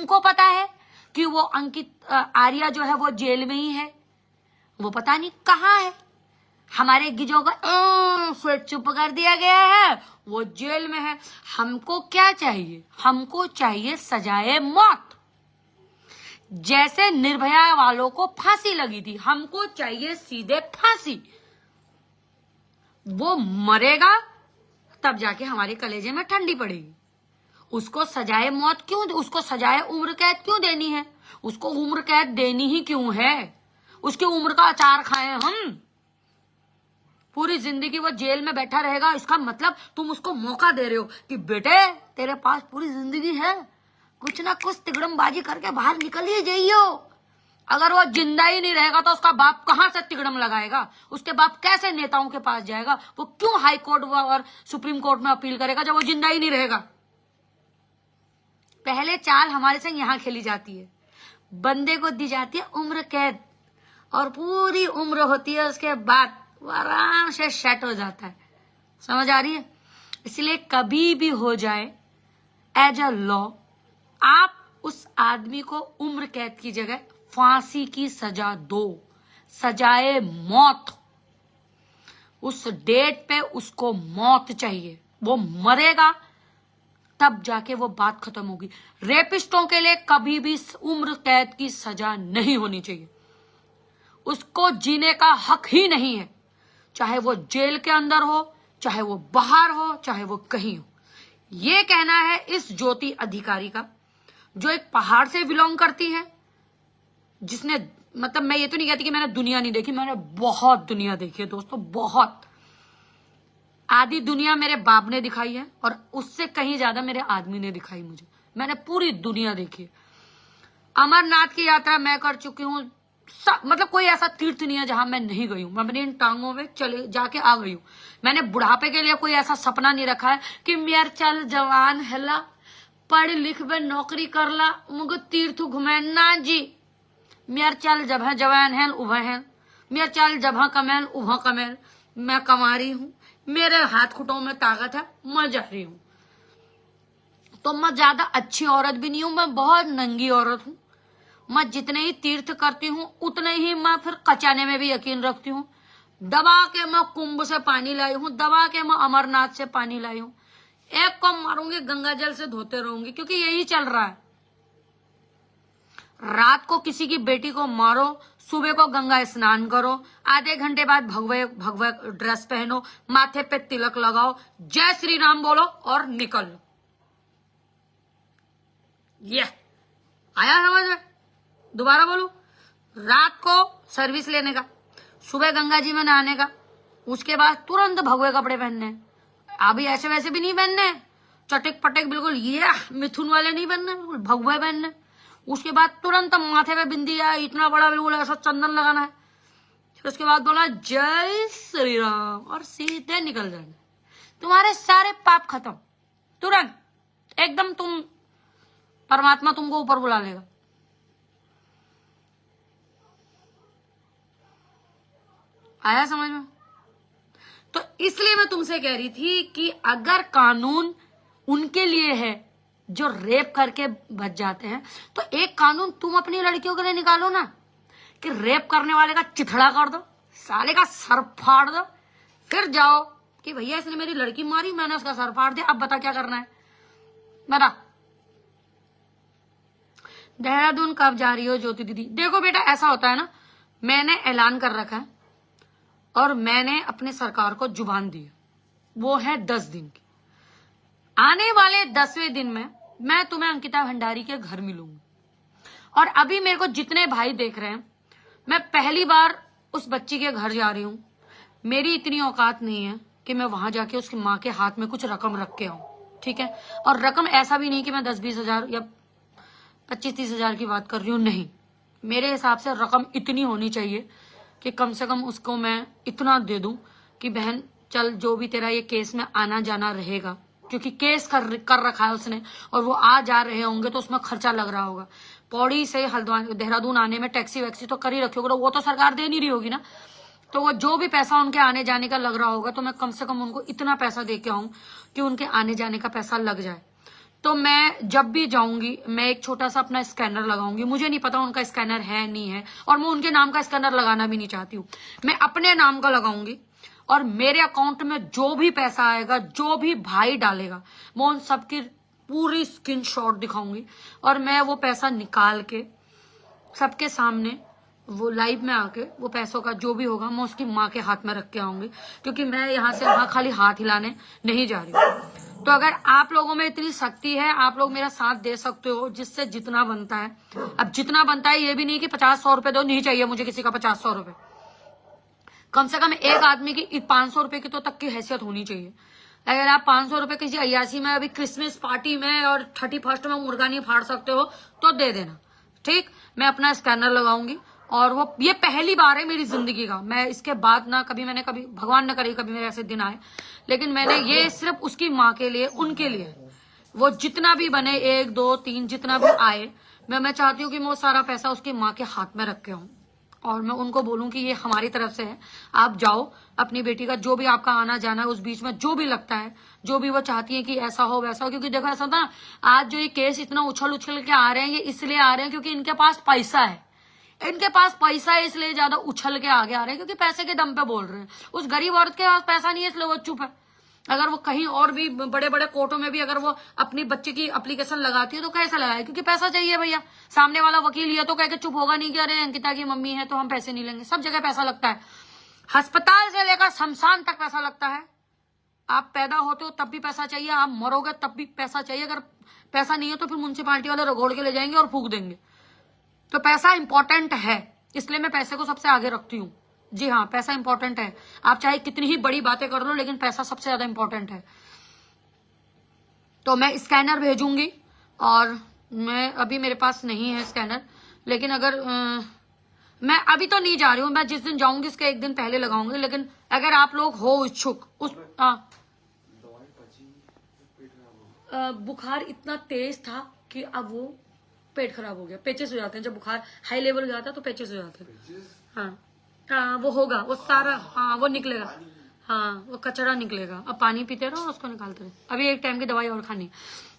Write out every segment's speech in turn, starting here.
तुमको पता है कि वो अंकित आर्या जो है वो जेल में ही है, वो पता नहीं कहाँ है। हमारे गिजो को फिर चुप कर दिया गया है, वो जेल में है। हमको क्या चाहिए? हमको चाहिए सजाए मौत। जैसे निर्भया वालों को फांसी लगी थी, हमको चाहिए सीधे फांसी। वो मरेगा तब जाके हमारे कलेजे में ठंडी पड़ेगी। उसको सजाए मौत क्यों, उसको सजाए उम्र कैद क्यों देनी है? उसको उम्र कैद देनी ही क्यों है? उसकी उम्र का अचार खाएं हम? पूरी जिंदगी वो जेल में बैठा रहेगा, इसका मतलब तुम उसको मौका दे रहे हो कि बेटे तेरे पास पूरी जिंदगी है, कुछ ना कुछ तिगड़मबाजी करके बाहर निकल ही जाइयो। अगर वो जिंदा ही नहीं रहेगा तो उसका बाप कहां से तिगड़म लगाएगा? उसके बाप कैसे नेताओं के पास जाएगा? वो क्यों हाई कोर्ट और सुप्रीम कोर्ट में अपील करेगा जब वो जिंदा ही नहीं रहेगा? पहले चाल हमारे संग यहां खेली जाती है, बंदे को दी जाती है उम्र कैद और पूरी उम्र होती है, उसके बाद वो आराम से सेट हो जाता है। समझ आ रही है? इसलिए कभी भी हो जाए एज अ लॉ, आप उस आदमी को उम्र कैद की जगह फांसी की सजा दो, सजाए मौत। उस डेट पे उसको मौत चाहिए, वो मरेगा तब जाके वो बात खत्म होगी। रेपिस्टों के लिए कभी भी उम्र कैद की सजा नहीं होनी चाहिए। उसको जीने का हक ही नहीं है, चाहे वो जेल के अंदर हो, चाहे वो बाहर हो, चाहे वो कहीं हो। ये कहना है इस ज्योति अधिकारी का, जो एक पहाड़ से बिलोंग करती है, जिसने मतलब मैं ये तो नहीं कहती कि मैंने दुनिया नहीं देखी, मैंने बहुत दुनिया देखी है दोस्तों, बहुत। आधी दुनिया मेरे बाप ने दिखाई है और उससे कहीं ज्यादा मेरे आदमी ने दिखाई मुझे। मैंने पूरी दुनिया देखी है। अमरनाथ की यात्रा मैं कर चुकी हूँ, मतलब कोई ऐसा तीर्थ नहीं है जहां मैं नहीं गई हूँ। मैं अपनी इन टांगों में चले जाके आ गई हूँ। मैंने बुढ़ापे के लिए कोई ऐसा सपना नहीं रखा है कि मेर चल जवान हैला, पढ़ लिख बे नौकरी करला, मुझे तीर्थ घुमे ना जी। मेर चल जब है जवान है उभा है, मेर चल जब कमेल उभा कमेल। मैं कमा रही हूँ, मेरे हाथ खुटों में ताकत है, मैं जा रही हूँ। तो मैं ज्यादा अच्छी औरत भी नहीं हूँ, मैं बहुत नंगी औरत हूँ। मैं जितने ही तीर्थ करती हूँ उतने ही मैं फिर कचाने में भी यकीन रखती हूँ। दबा के मैं कुंभ से पानी लाई हूँ, दबा के मैं अमरनाथ से पानी लाई हूँ। एक को मारूंगी, गंगा जल से धोते रहूंगी, क्योंकि यही चल रहा है। रात को किसी की बेटी को मारो, सुबह को गंगा स्नान करो, आधे घंटे बाद भगवे भगवे ड्रेस पहनो, माथे पे तिलक लगाओ, जय श्री राम बोलो और निकल लो। ये आया समझ में? दोबारा बोलू, रात को सर्विस लेने का, सुबह गंगा जी में नहाने का, उसके बाद तुरंत भगवे कपड़े पहनने। अभी ऐसे वैसे भी नहीं पहनने, चटक पटक बिल्कुल ये मिथुन वाले नहीं पहनने, बिल्कुल भगवे पहनने। उसके बाद तुरंत माथे पे बिंदी है, इतना बड़ा बिल्कुल ऐसा चंदन लगाना है। फिर उसके बाद बोला जय श्री राम और सीधे निकल जाना। तुम्हारे सारे पाप खत्म तुरंत, एकदम। तुम परमात्मा तुमको ऊपर बुला लेगा। आया समझ में? तो इसलिए मैं तुमसे कह रही थी कि अगर कानून उनके लिए है जो रेप करके बच जाते हैं, तो एक कानून तुम अपनी लड़कियों के लिए निकालो ना, कि रेप करने वाले का चिथड़ा कर दो, साले का सर फाड़ दो, फिर जाओ कि भैया इसने मेरी लड़की मारी, मैंने उसका सर फाड़ दिया, अब बता क्या करना है, बता। देहरादून कब जा रही हो ज्योति दीदी? देखो बेटा, ऐसा होता है ना, मैंने ऐलान कर रखा है और मैंने अपने सरकार को जुबान दी है, वो है 10 दिन की। आने वाले 10वें दिन में मैं तुम्हें अंकिता भंडारी के घर मिलूंगी। और अभी मेरे को जितने भाई देख रहे हैं, मैं पहली बार उस बच्ची के घर जा रही हूँ। मेरी इतनी औकात नहीं है कि मैं वहां जाके उसकी माँ के हाथ में कुछ रकम रख के आऊं, ठीक है? और रकम ऐसा भी नहीं कि मैं 10-20 हजार या 25-30 हजार की बात कर रही हूँ, नहीं। मेरे हिसाब से रकम इतनी होनी चाहिए कि कम से कम उसको मैं इतना दे दूं कि बहन चल, जो भी तेरा ये केस में आना जाना रहेगा, क्योंकि केस कर रखा है उसने और वो आ जा रहे होंगे तो उसमें खर्चा लग रहा होगा। पौड़ी से हल्द्वानी देहरादून आने में टैक्सी वैक्सी तो कर ही रखी होगी, वो तो सरकार दे नहीं रही होगी ना। तो वो जो भी पैसा उनके आने जाने का लग रहा होगा, तो मैं कम से कम उनको इतना पैसा दे के आऊं कि उनके आने जाने का पैसा लग जाए। तो मैं जब भी जाऊंगी मैं एक छोटा सा अपना स्कैनर लगाऊंगी। मुझे नहीं पता उनका स्कैनर है नहीं है, और मैं उनके नाम का स्कैनर लगाना भी नहीं चाहती हूँ। मैं अपने नाम का लगाऊंगी और मेरे अकाउंट में जो भी पैसा आएगा, जो भी भाई डालेगा, मैं उन सबकी पूरी स्क्रीनशॉट दिखाऊंगी और मैं वो पैसा निकाल के सबके सामने वो लाइव में आके वो पैसों का जो भी होगा मैं उसकी माँ के हाथ में रख के आऊंगी, क्योंकि मैं यहाँ से वहां खाली हाथ हिलाने नहीं जा रही हूँ। तो अगर आप लोगों में इतनी शक्ति है, आप लोग मेरा साथ दे सकते हो जिससे जितना बनता है। अब जितना बनता है ये भी नहीं कि 50-100 रुपए दो, नहीं चाहिए मुझे किसी का 50-100 रुपए। कम से कम एक आदमी की 500 रुपए की तो तक की हैसियत होनी चाहिए। अगर आप 500 रुपए किसी अयासी में, अभी क्रिसमस पार्टी में और 31st में मुर्गा नहीं फाड़ सकते हो तो दे देना, ठीक। मैं अपना स्कैनर लगाऊंगी और वो ये पहली बार है मेरी जिंदगी का। मैं इसके बाद ना कभी मैंने कभी, भगवान न करे कभी मेरे ऐसे दिन आए, लेकिन मैंने ये सिर्फ उसकी माँ के लिए, उनके लिए, वो जितना भी बने 1, 2, 3 जितना भी आए, मैं चाहती हूँ कि मैं वो सारा पैसा उसकी माँ के हाथ में रख के आऊँ और मैं उनको बोलूं कि ये हमारी तरफ से है, आप जाओ अपनी बेटी का जो भी आपका आना जाना है उस बीच में जो भी लगता है, जो भी वो चाहती है कि ऐसा हो वैसा हो। क्योंकि देखो ऐसा होता ना, आज जो ये केस इतना उछल उछल के आ रहे हैं, ये इसलिए आ रहे हैं क्योंकि इनके पास पैसा है। इनके पास पैसा है इसलिए ज्यादा उछल के आगे आ रहे हैं, क्योंकि पैसे के दम पे बोल रहे हैं। उस गरीब औरत के पास पैसा नहीं है इसलिए वो चुप है। अगर वो कहीं और भी बड़े बड़े कोर्टों में भी अगर वो अपनी बच्चे की एप्लीकेशन लगाती है तो कैसे लगाए, क्योंकि पैसा चाहिए भैया। सामने वाला वकील ये तो कह के चुप होगा नहीं कि अरे अंकिता की मम्मी है तो हम पैसे नहीं लेंगे। सब जगह पैसा लगता है, अस्पताल से लेकर शमशान तक पैसा लगता है। आप पैदा होते हो तब भी पैसा चाहिए, आप मरोगे तब भी पैसा चाहिए। अगर पैसा नहीं है तो फिर म्युनिसिपालिटी वाले रगोड़ के ले जाएंगे और फूक देंगे। तो पैसा इंपॉर्टेंट है, इसलिए मैं पैसे को सबसे आगे रखती हूँ। जी हाँ, पैसा इंपॉर्टेंट है। आप चाहे कितनी ही बड़ी बातें कर लो, लेकिन पैसा सबसे ज्यादा इंपॉर्टेंट है। तो मैं स्कैनर भेजूंगी और मैं अभी मेरे पास नहीं है स्कैनर, लेकिन अगर मैं अभी तो नहीं जा रही हूँ, मैं जिस दिन जाऊंगी उसके एक दिन पहले लगाऊंगी। लेकिन अगर आप लोग हो इच्छुक, उस बुखार इतना तेज था कि अब वो पेट खराब हो गया, पेचेस हो जाते हैं। जब बुखार हाई लेवल हो जाता है तो पेचेस हो जाते हैं। हाँ वो होगा, वो सारा, हाँ वो निकलेगा, हाँ वो कचरा निकलेगा। अब पानी पीते रहो, उसको निकालते रहो। अभी एक टाइम की दवाई और खानी।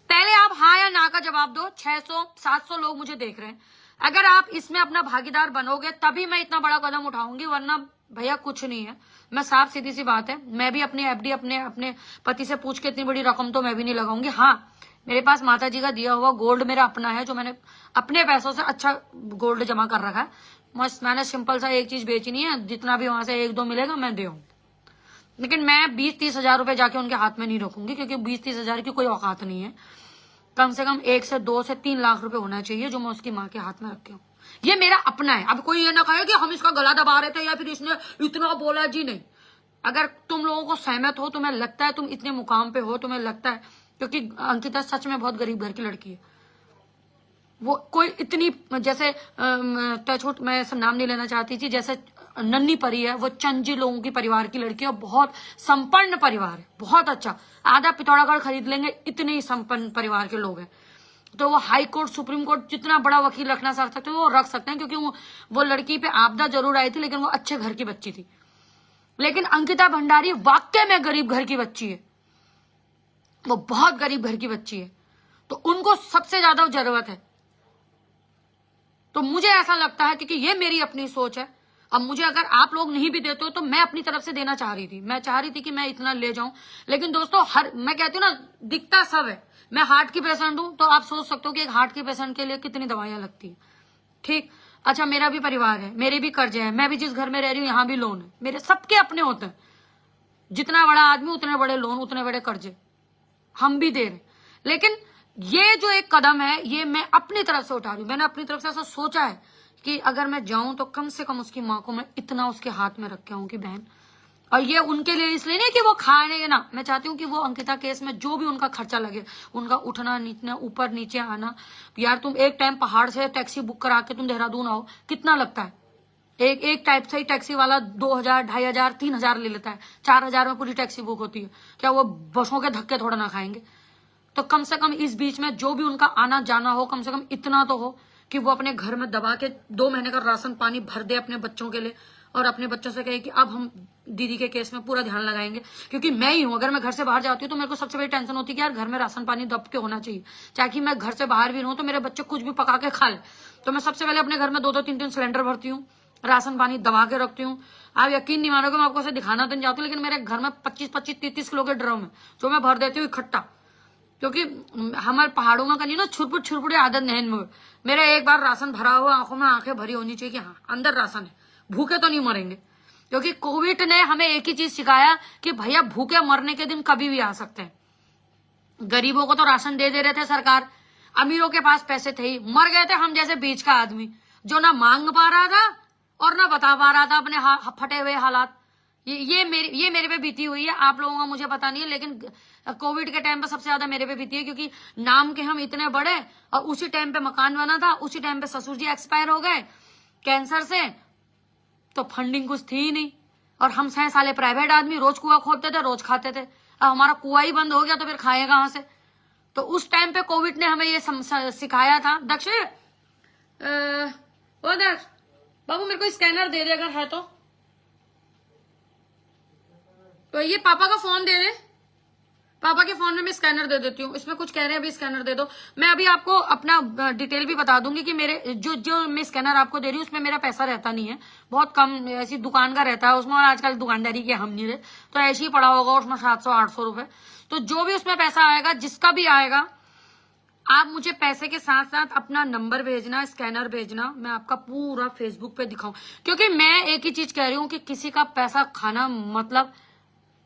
पहले आप हाँ या ना का जवाब दो। 600-700 लोग मुझे देख रहे हैं। अगर आप इसमें अपना भागीदार बनोगे तभी मैं इतना बड़ा कदम उठाऊंगी, वरना भैया कुछ नहीं है। मैं साफ सीधी सी बात है, मैं भी अपनी एफडी अपने पति से पूछ के इतनी बड़ी रकम तो मैं भी नहीं लगाऊंगी। हाँ, मेरे पास माता जी का दिया हुआ गोल्ड मेरा अपना है, जो मैंने अपने पैसों से अच्छा गोल्ड जमा कर रखा है। मैंने सिंपल सा एक चीज बेचनी है, जितना भी वहां से 1-2 मिलेगा मैं दे। लेकिन मैं 20-30 हजार रुपए जाके उनके हाथ में नहीं रखूंगी, क्योंकि 20-30 हजार की कोई औकात नहीं है। कम से कम 1 से 2 से 3 लाख रुपए होना चाहिए जो मैं उसकी माँ के हाथ में रखे हूँ। ये मेरा अपना है। अब कोई ये ना कहे कि हम इसका गला दबा रहे थे या फिर इसने इतना बोला। जी नहीं, अगर तुम लोगों को सहमत हो, तुम्हें लगता है तुम इतने मुकाम पे हो, तुम्हें लगता है, क्योंकि अंकिता सच में बहुत गरीब घर की लड़की है। वो कोई इतनी, जैसे टचवुड, मैं सब नाम नहीं लेना चाहती थी, जैसे नन्ही परी है, वो चंजी लोगों की परिवार की लड़की है, बहुत संपन्न परिवार है, बहुत अच्छा। आधा पिथौरागढ़ खरीद लेंगे, इतने ही संपन्न परिवार के लोग हैं। तो वो हाई कोर्ट, सुप्रीम कोर्ट जितना बड़ा वकील रखना सकते हैं वो रख सकते हैं, क्योंकि वो लड़की पे आपदा जरूर आई थी, लेकिन वो अच्छे घर की बच्ची थी। लेकिन अंकिता भंडारी वाकई में गरीब घर की बच्ची है, वो बहुत गरीब घर की बच्ची है, तो उनको सबसे ज्यादा जरूरत है। तो मुझे ऐसा लगता है, क्योंकि ये मेरी अपनी सोच है। अब मुझे अगर आप लोग नहीं भी देते हो तो मैं अपनी तरफ से देना चाह रही थी। मैं चाह रही थी कि मैं इतना ले जाऊं, लेकिन दोस्तों मैं कहती हूँ ना, दिखता सब है। मैं हार्ट की पेशेंट हूं, तो आप सोच सकते हो कि एक हार्ट की पेशेंट के लिए कितनी दवाइयां लगती है, ठीक। अच्छा, मेरा भी परिवार है, मेरे भी कर्जे हैं, मैं भी जिस घर में रह रही हूँ यहाँ भी लोन है, मेरे सबके अपने होते हैं। जितना बड़ा आदमी उतने बड़े लोन, उतने बड़े कर्जे हम भी दे रहे। लेकिन ये जो एक कदम है, ये मैं अपनी तरफ से उठा रही हूँ। मैंने अपनी तरफ से ऐसा सोचा है कि अगर मैं जाऊं तो कम से कम उसकी माँ को मैं इतना उसके हाथ में रख के आऊं कि बहन, और ये उनके लिए इसलिए नहीं कि वो खाने ना, मैं चाहती हूँ कि वो अंकिता केस में जो भी उनका खर्चा लगे, उनका उठना नीचना, ऊपर नीचे आना। यार तुम एक टाइम पहाड़ से टैक्सी बुक करा के तुम देहरादून आओ, कितना लगता है? एक टाइप से ही टैक्सी वाला 2000, 2500, 3000 ले लेता है। 4000 में पूरी टैक्सी बुक होती है। क्या वो बसों के धक्के थोड़ा ना खाएंगे? तो कम से कम इस बीच में जो भी उनका आना जाना हो, कम से कम इतना तो हो कि वो अपने घर में दबा के 2 महीने का राशन पानी भर दे अपने बच्चों के लिए, और अपने बच्चों से कहे कि अब हम दीदी के केस में पूरा ध्यान लगाएंगे, क्योंकि मैं ही हूं। अगर मैं घर से बाहर जाती हूँ तो मेरे को सबसे बड़ी टेंशन होती है कि यार घर में राशन पानी दब के होना चाहिए, ताकि मैं घर से बाहर भी रहूं तो मेरे बच्चे कुछ भी पका के खा ले। तो मैं सबसे पहले अपने घर में 2-2 3-3 सिलेंडर भरती हूँ, राशन पानी दबा के रखती हूँ। आप यकीन नहीं मानोगे, मैं आपको ऐसे दिखाना तो नहीं चाहती, लेकिन मेरे घर में 25-25-30 किलो के ड्रम है जो मैं भर देती हूँ इकट्ठा, क्योंकि हमारे पहाड़ों में कहीं ना छुरपुट आदत नहीं है। मेरा एक बार राशन भरा हुआ आंखों में आंखें भरी होनी चाहिए कि हाँ अंदर राशन है, भूखे तो नहीं मरेंगे। क्योंकि कोविड ने हमें एक ही चीज सिखाया कि भैया भूखे मरने के दिन कभी भी आ सकते हैं। गरीबों को तो राशन दे रहे थे सरकार, अमीरों के पास पैसे थे ही, मर गए थे हम जैसे बीच का आदमी जो ना मांग पा रहा था और ना बता पा रहा था अपने फटे हुए हालात। ये मेरे पे बीती हुई है, आप लोगों का मुझे पता नहीं है, लेकिन कोविड के टाइम पे सबसे ज्यादा मेरे पे बीती है, क्योंकि नाम के हम इतने बड़े और उसी टाइम पे मकान बना था, उसी टाइम पे ससुर जी एक्सपायर हो गए कैंसर से, तो फंडिंग कुछ थी ही नहीं। और हम 6 साले प्राइवेट आदमी, रोज कुआं खोदते थे, रोज खाते थे। अब हमारा कुआं ही बंद हो गया तो फिर खाए कहां से। तो उस टाइम पे कोविड ने हमें ये सिखाया था। दक्ष बाबू मेरे को स्कैनर दे दे अगर है तो ये पापा का फोन दे दे, पापा के फोन में मैं स्कैनर दे देती हूँ। इसमें कुछ कह रहे हैं अभी स्कैनर दे दो। मैं अभी आपको अपना डिटेल भी बता दूंगी कि मेरे जो मैं स्कैनर आपको दे रही हूँ उसमें मेरा पैसा रहता नहीं है, बहुत कम ऐसी दुकान का रहता है उसमें, और आजकल दुकानदारी के हम नहीं रहे, तो ऐसे ही पड़ा होगा उसमें 700-800 रुपए। तो जो भी उसमें पैसा आएगा, जिसका भी आएगा, आप मुझे पैसे के साथ साथ अपना नंबर भेजना, स्कैनर भेजना, मैं आपका पूरा फेसबुक पे दिखाऊं। क्योंकि मैं एक ही चीज कह रही हूँ कि किसी का पैसा खाना मतलब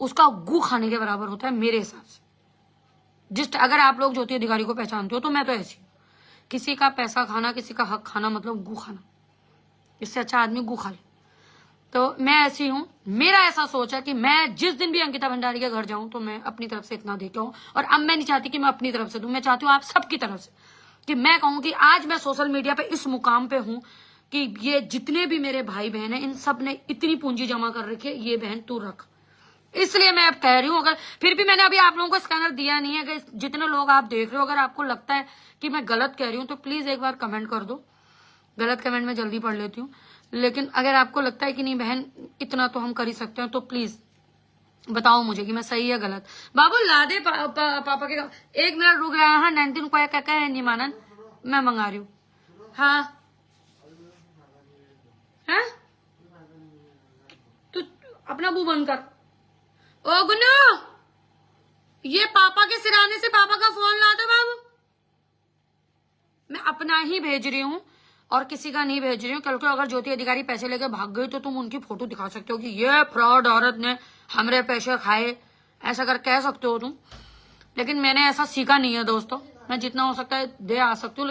उसका गू खाने के बराबर होता है मेरे हिसाब से। अगर आप लोग ज्योति अधिकारी को पहचानते हो तो मैं तो ऐसी हूँ, किसी का पैसा खाना, किसी का हक खाना मतलब गू खाना, इससे अच्छा आदमी गू खा ले। तो मैं ऐसी हूँ, मेरा ऐसा सोच है कि मैं जिस दिन भी अंकिता भंडारी के घर जाऊं तो मैं अपनी तरफ से इतना देके आऊं। और अब मैं नहीं चाहती कि मैं अपनी तरफ से दूं, मैं चाहती हूँ आप सबकी तरफ से, कि मैं कहूँ कि आज मैं सोशल मीडिया पे इस मुकाम पे हूँ कि ये जितने भी मेरे भाई बहन है इन सब ने इतनी पूंजी जमा कर रखी है, ये बहन तू रख। इसलिए मैं अब कह रही हूँ, अगर फिर भी मैंने अभी आप लोगों को स्कैनर दिया नहीं है, कि जितने लोग आप देख रहे हो अगर आपको लगता है कि मैं गलत कह रही हूँ तो प्लीज एक बार कमेंट कर दो। गलत कमेंट में जल्दी पढ़ लेती हूँ, लेकिन अगर आपको लगता है कि नहीं बहन इतना तो हम कर ही सकते हैं तो प्लीज बताओ मुझे कि मैं सही है गलत। बाबू ला दे पापा के 1 मिनट रुक रहा है। हाँ 19 को क्या है निमानन, मैं मंगा रही हूँ। हाँ है तो अपना मुंह बंद कर। ओ गुन्नू, ये पापा के सिराने से पापा का फोन ला दो बाबू। मैं अपना ही भेज रही हूँ और किसी का नहीं भेज रही हूँ। कल को अगर ज्योति अधिकारी पैसे लेके भाग गई तो तुम उनकी फोटो दिखा सकते हो कि ये फ्रॉड औरत ने हमरे पैसे खाए, ऐसा कर कह सकते हो तुम। लेकिन मैंने ऐसा सीखा नहीं है दोस्तों, मैं जितना हो सकता है दे आ सकती हूँ।